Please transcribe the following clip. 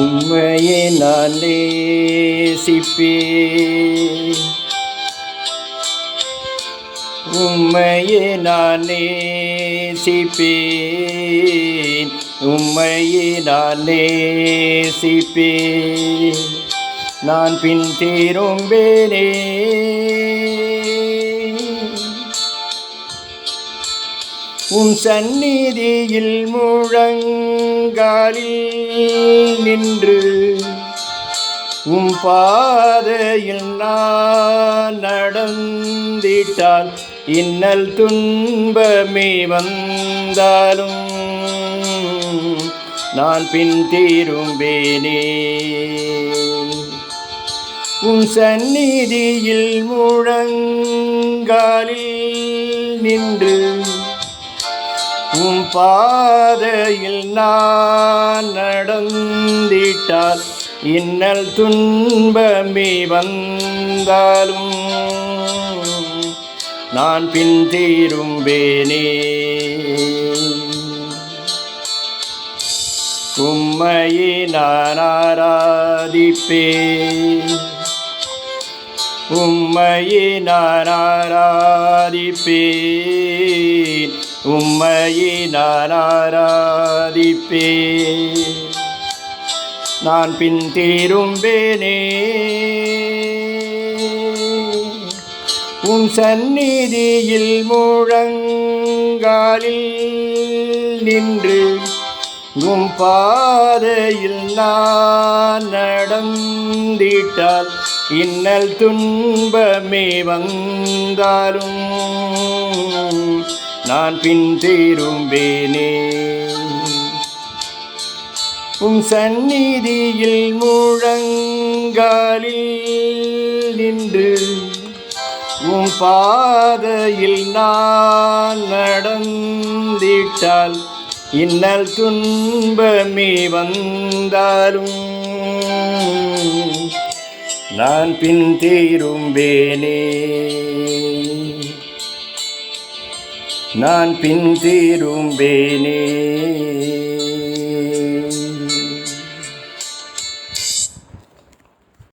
உம்மையே நான் நேசிப்பேன், உம்மையே நான் நேசிப்பேன், உம்மையே நான் நேசிப்பேன். நான் பின் திரும்பேனே, உம் சந்நிதியில் முழங்காலில் நின்று உம் பாதையில் நான் நடந்திட்டால் இன்னல் துன்பமே வந்தாலும் நான் பின் திரும்பேனே. உம் சந்நிதியில் முழங்காலில் நின்று உம் பாதையில் நான் நடந்திட்டால் இன்னல் துன்பமே வந்தாலும் நான் பின் திரும்பேனே. உம்மையே நான் ஆராதிப்பேன், உம்மையே நான் ஆராதிப்பேன், உம்மையே நான் ஆராதிப்பேன். நான் பின் திரும்பேனே, உம் சந்நிதியில் முழங்காலில் நின்று உம் பாதையில் நான் நடந்திட்டால் இன்னல் துன்பமே வந்தாலும் நான் பின் திரும்பேனே. உம் சந்நிதியில் முழங்காலில் நின்று உம் பாதையில் நான் நடந்திட்டால் இன்னல் துன்பமே வந்தாலும் நான் பின் திரும்பேனே, நான் பின் திரும்பேனே.